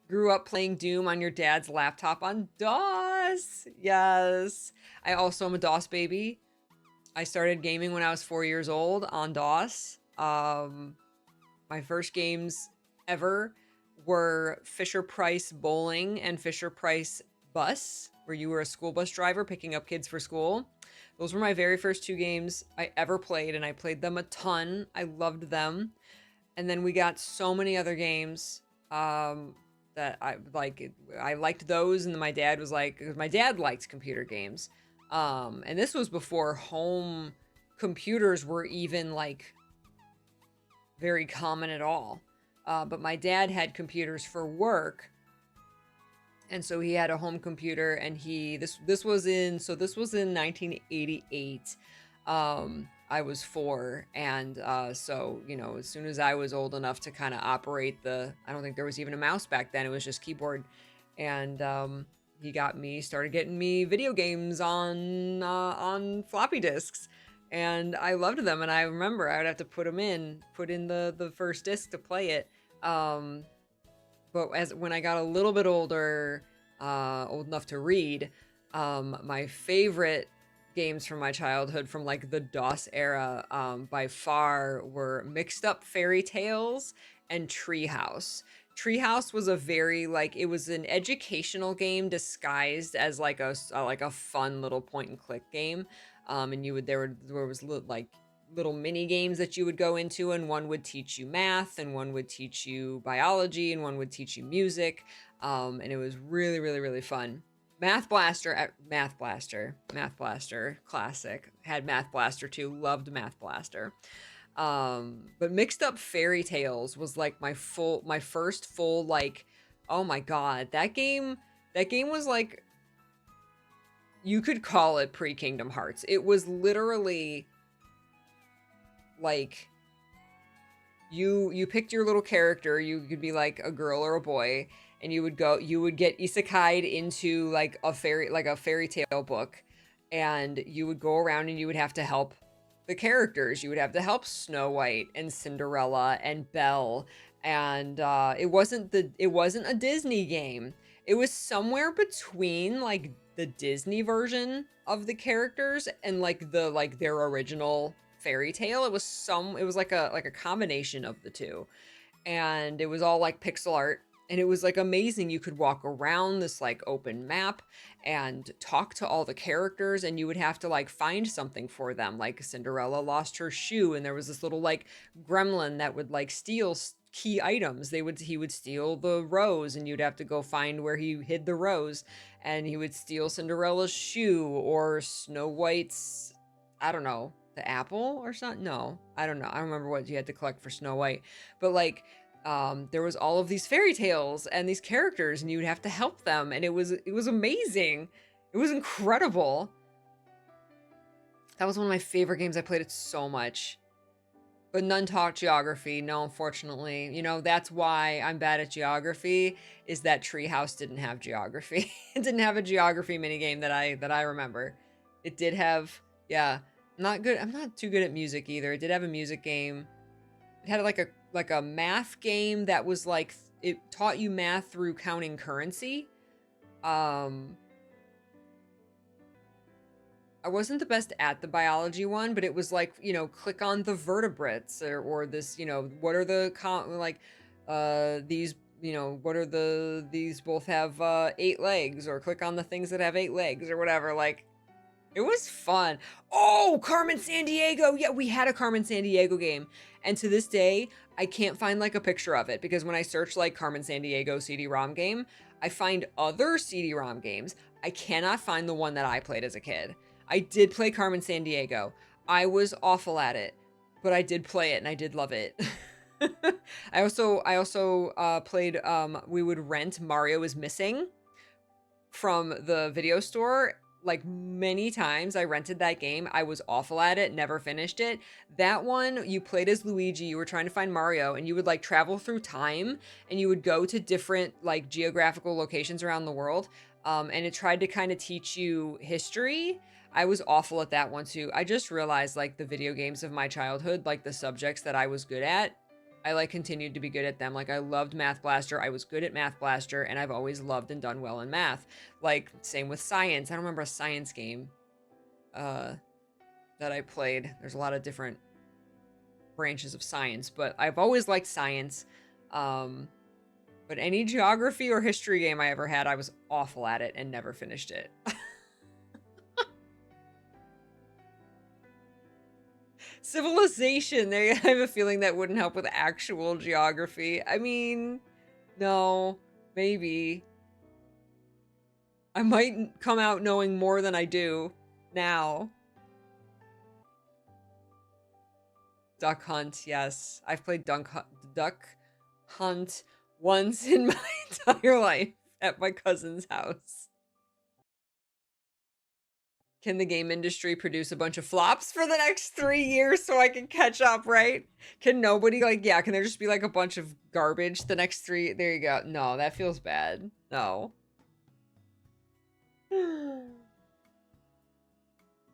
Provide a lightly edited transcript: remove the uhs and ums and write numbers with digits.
Grew up playing Doom on your dad's laptop on DOS. Yes. I also am a DOS baby. I started gaming when I was 4 years old on DOS. My first games ever were Fisher Price Bowling and Fisher Price Bus, where you were a school bus driver picking up kids for school. Those were my very first two games I ever played, and I played them a ton. I loved them. And then we got so many other games that I like. I liked those, and then my dad was like, my dad liked computer games, and this was before home computers were even like very common at all. But my dad had computers for work, and so he had a home computer, and this was in 1988. I was 4, and so as soon as I was old enough to kind of operate I don't think there was even a mouse back then. It was just keyboard, and he started getting me video games on floppy disks, and I loved them. And I remember I would have to put in the first disc to play it. But when I got a little bit older, old enough to read, my favorite games from my childhood from like the DOS era by far were Mixed Up Fairy Tales and Treehouse. Treehouse was a very it was an educational game disguised as like a fun little point and click game. And there was little mini games that you would go into, and one would teach you math, and one would teach you biology, and one would teach you music. And it was really, really, really fun. Math Blaster, classic. Had Math Blaster too, loved Math Blaster. But Mixed Up Fairy Tales was like my first full oh my god, that game was like, you could call it pre-Kingdom Hearts. It was literally like you picked your little character. You could be like a girl or a boy, and you would get isekai'd into like a fairy tale book, and you would go around and you would have to help the characters. You would have to help Snow White and Cinderella and Belle, and it wasn't a Disney game. It was somewhere between like the Disney version of the characters and like their original fairy tale. It was like a combination of the two, and it was all like pixel art, and it was like amazing. You could walk around this like open map and talk to all the characters, and you would have to like find something for them. Like Cinderella lost her shoe, and there was this little like gremlin that would like steal key items. He would steal the rose, and you'd have to go find where he hid the rose, and he would steal Cinderella's shoe or Snow White's, I don't know, the apple or something. No, I don't know. I don't remember what you had to collect for Snow White, but like there was all of these fairy tales and these characters, and you would have to help them, and it was amazing. It was incredible. That was one of my favorite games. I played it so much. But none taught geography. No, unfortunately. That's why I'm bad at geography, is that Treehouse didn't have geography. It didn't have a geography minigame that I remember. It did have, yeah. Not good. I'm not too good at music either. It did have a music game. It had like a math game that was like, it taught you math through counting currency. I wasn't the best at the biology one, but it was like, click on the vertebrates, or this, what are the these, what are these both have 8 legs, or click on the things that have 8 legs or whatever. Like, it was fun. Oh, Carmen Sandiego. Yeah, we had a Carmen Sandiego game. And to this day, I can't find like a picture of it, because when I search like Carmen Sandiego CD-ROM game, I find other CD-ROM games. I cannot find the one that I played as a kid. I did play Carmen Sandiego. I was awful at it, but I did play it and I did love it. I also played, we would rent Mario is Missing from the video store. Like, many times I rented that game. I was awful at it, never finished it. That one, you played as Luigi, you were trying to find Mario, and you would like travel through time, and you would go to different like geographical locations around the world. And it tried to kind of teach you history. I was awful at that one too. I just realized like the video games of my childhood, like the subjects that I was good at, I like continued to be good at them. Like I loved Math Blaster. I was good at Math Blaster, and I've always loved and done well in math. Like same with science. I don't remember a science game that I played. There's a lot of different branches of science, but I've always liked science. But any geography or history game I ever had, I was awful at it and never finished it. Civilization. I have a feeling that wouldn't help with actual geography. I mean, no, maybe. I might come out knowing more than I do now. Duck Hunt, yes. I've played Duck Hunt once in my entire life at my cousin's house. Can the game industry produce a bunch of flops for the next 3 years so I can catch up, right? Can nobody, like, yeah, can there just be, like, a bunch of garbage the next 3? There you go. No, that feels bad. No.